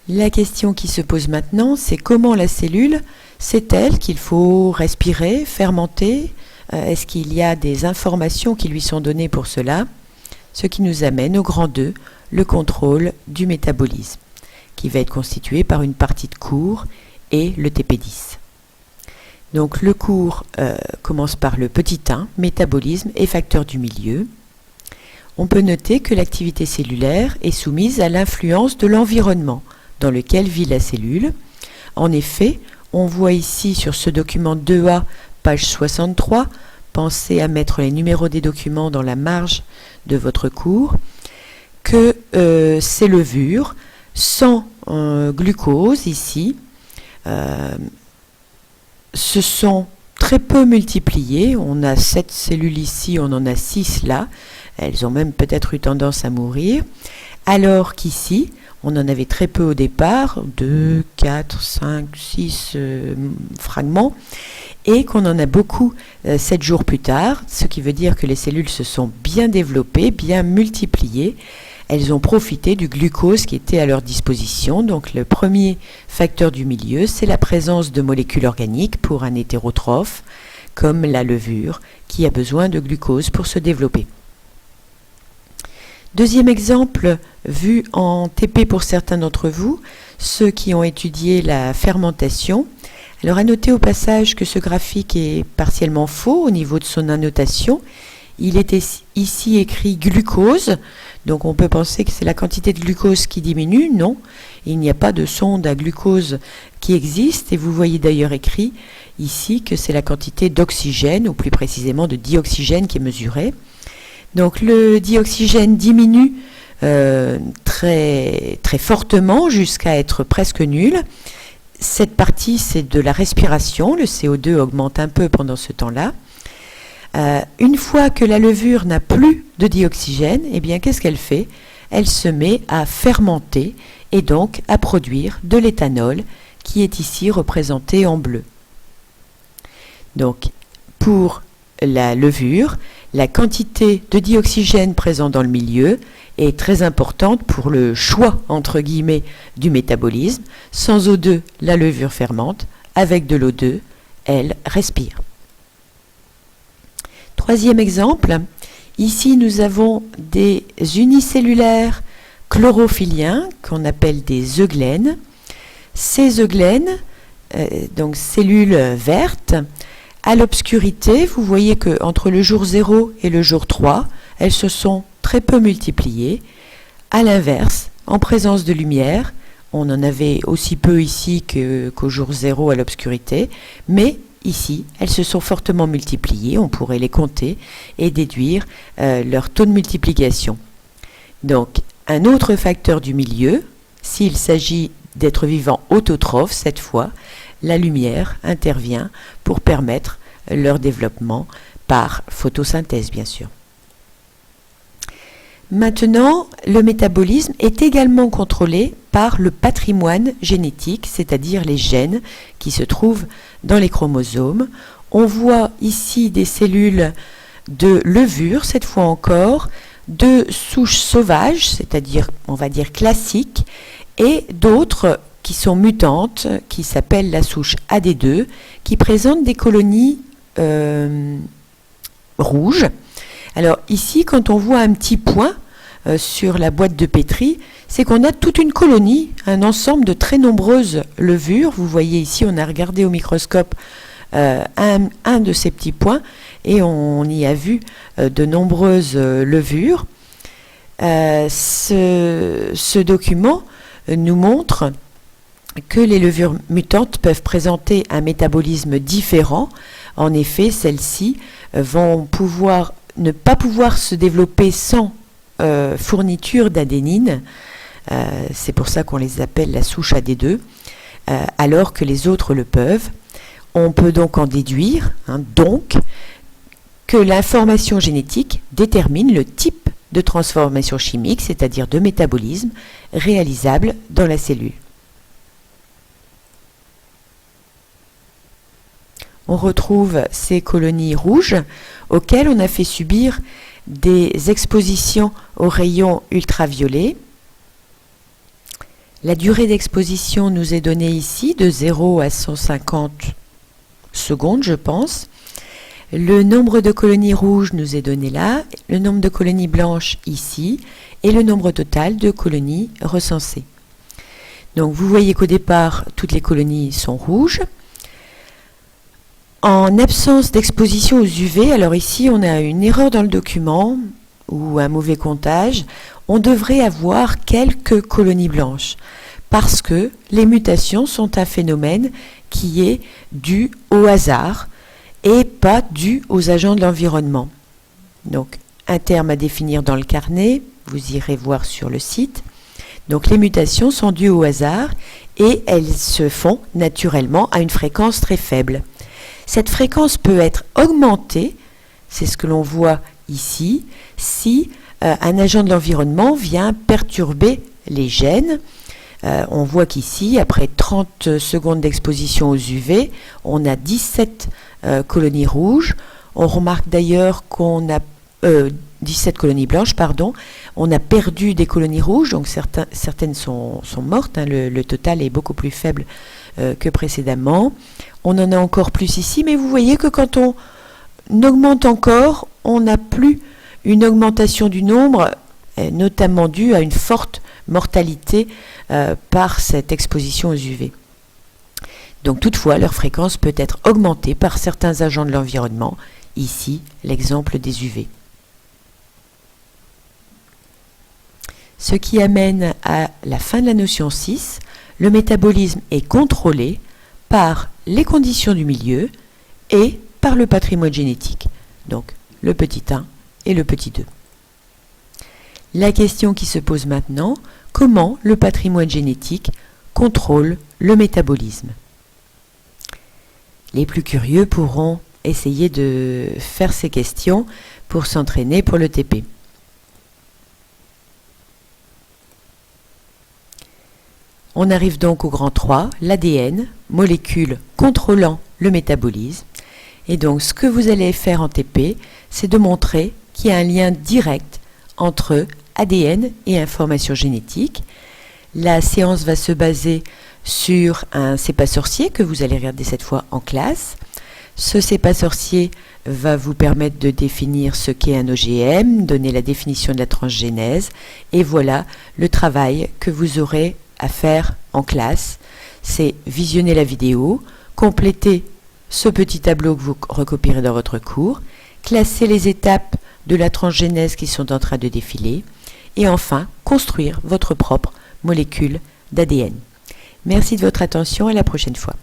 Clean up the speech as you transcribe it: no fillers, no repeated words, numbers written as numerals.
La question qui se pose maintenant, c'est comment la cellule sait-elle qu'il faut respirer, fermenter? Est-ce qu'il y a des informations qui lui sont données pour cela? Ce qui nous amène au grand 2, le contrôle du métabolisme, qui va être constitué par une partie de cours et le TP10. Donc le cours commence par le petit 1, métabolisme et facteurs du milieu. On peut noter que l'activité cellulaire est soumise à l'influence de l'environnement dans lequel vit la cellule. En effet, on voit ici sur ce document 2A, page 63, pensez à mettre les numéros des documents dans la marge de votre cours, que ces levures sans glucose ici se sont très peu multipliées. On a 7 cellules ici, on en a 6 là. Elles ont même peut-être eu tendance à mourir. Alors qu'ici, on en avait très peu au départ, 2, 4, 5, 6 fragments, et qu'on en a beaucoup 7 jours plus tard, ce qui veut dire que les cellules se sont bien développées, bien multipliées. Elles ont profité du glucose qui était à leur disposition. Donc le premier facteur du milieu, c'est la présence de molécules organiques pour un hétérotrophe, comme la levure, qui a besoin de glucose pour se développer. Deuxième exemple, vu en TP pour certains d'entre vous, ceux qui ont étudié la fermentation. Alors à noter au passage que ce graphique est partiellement faux au niveau de son annotation. Il est ici écrit glucose, donc on peut penser que c'est la quantité de glucose qui diminue. Non, il n'y a pas de sonde à glucose qui existe, et vous voyez d'ailleurs écrit ici que c'est la quantité d'oxygène, ou plus précisément de dioxygène qui est mesurée. Donc le dioxygène diminue très, très fortement jusqu'à être presque nul. Cette partie, c'est de la respiration. Le CO2 augmente un peu pendant ce temps-là. Une fois que la levure n'a plus de dioxygène, eh bien, qu'est-ce qu'elle fait? Elle se met à fermenter et donc à produire de l'éthanol qui est ici représenté en bleu. Donc, pour la levure, la quantité de dioxygène présent dans le milieu est très importante pour le choix, entre guillemets, du métabolisme. Sans O2, la levure fermente. Avec de l'O2, elle respire. Troisième exemple, ici nous avons des unicellulaires chlorophylliens qu'on appelle des euglènes. Ces euglènes, donc cellules vertes, à l'obscurité, vous voyez qu'entre le jour 0 et le jour 3, elles se sont très peu multipliées. À l'inverse, en présence de lumière, on en avait aussi peu ici qu'au jour 0 à l'obscurité, mais ici, elles se sont fortement multipliées, on pourrait les compter et déduire leur taux de multiplication. Donc, un autre facteur du milieu, s'il s'agit d'êtres vivants autotrophes, cette fois, la lumière intervient pour permettre leur développement par photosynthèse, bien sûr. Maintenant, le métabolisme est également contrôlé par le patrimoine génétique, c'est-à-dire les gènes qui se trouvent dans les chromosomes. On voit ici des cellules de levure, cette fois encore, de souches sauvages, c'est-à-dire, on va dire, classiques, et d'autres qui sont mutantes, qui s'appellent la souche AD2, qui présentent des colonies rouges. Alors ici, quand on voit un petit point sur la boîte de pétri, c'est qu'on a toute une colonie, un ensemble de très nombreuses levures. Vous voyez ici, on a regardé au microscope un de ces petits points, et on y a vu de nombreuses levures. Ce document nous montre que les levures mutantes peuvent présenter un métabolisme différent. En effet, celles-ci vont ne pas pouvoir se développer sans fourniture d'adénine. C'est pour ça qu'on les appelle la souche AD2, alors que les autres le peuvent. On peut donc en déduire, que l'information génétique détermine le type de transformation chimique, c'est-à-dire de métabolisme, réalisable dans la cellule. On retrouve ces colonies rouges auxquelles on a fait subir des expositions aux rayons ultraviolets. La durée d'exposition nous est donnée ici de 0 à 150 secondes, je pense. Le nombre de colonies rouges nous est donné là, le nombre de colonies blanches ici, et le nombre total de colonies recensées. Donc vous voyez qu'au départ, toutes les colonies sont rouges. En absence d'exposition aux UV, alors ici on a une erreur dans le document ou un mauvais comptage, on devrait avoir quelques colonies blanches parce que les mutations sont un phénomène qui est dû au hasard et pas dû aux agents de l'environnement. Donc un terme à définir dans le carnet, vous irez voir sur le site. Donc les mutations sont dues au hasard et elles se font naturellement à une fréquence très faible. Cette fréquence peut être augmentée, c'est ce que l'on voit ici, si un agent de l'environnement vient perturber les gènes. On voit qu'ici, après 30 secondes d'exposition aux UV, on a 17 colonies rouges. On remarque d'ailleurs qu'on a 17 colonies blanches, pardon. On a perdu des colonies rouges, donc certaines sont mortes. Le total est beaucoup plus faible que précédemment. On en a encore plus ici, mais vous voyez que quand on augmente encore, on n'a plus une augmentation du nombre, notamment due à une forte mortalité par cette exposition aux UV. Donc toutefois, leur fréquence peut être augmentée par certains agents de l'environnement, ici l'exemple des UV. Ce qui amène à la fin de la notion 6, le métabolisme est contrôlé par les conditions du milieu et par le patrimoine génétique, donc le petit 1 et le petit 2. La question qui se pose maintenant, comment le patrimoine génétique contrôle le métabolisme? Les plus curieux pourront essayer de faire ces questions pour s'entraîner pour le TP. On arrive donc au grand 3, l'ADN, molécule contrôlant le métabolisme. Et donc ce que vous allez faire en TP, c'est de montrer qu'il y a un lien direct entre ADN et information génétique. La séance va se baser sur un C'est pas sorcier que vous allez regarder cette fois en classe. Ce C'est pas sorcier va vous permettre de définir ce qu'est un OGM, donner la définition de la transgénèse, et voilà le travail que vous aurez à faire en classe. C'est visionner la vidéo, compléter ce petit tableau que vous recopierez dans votre cours, classer les étapes de la transgénèse qui sont en train de défiler, et enfin construire votre propre molécule d'ADN. Merci de votre attention et à la prochaine fois.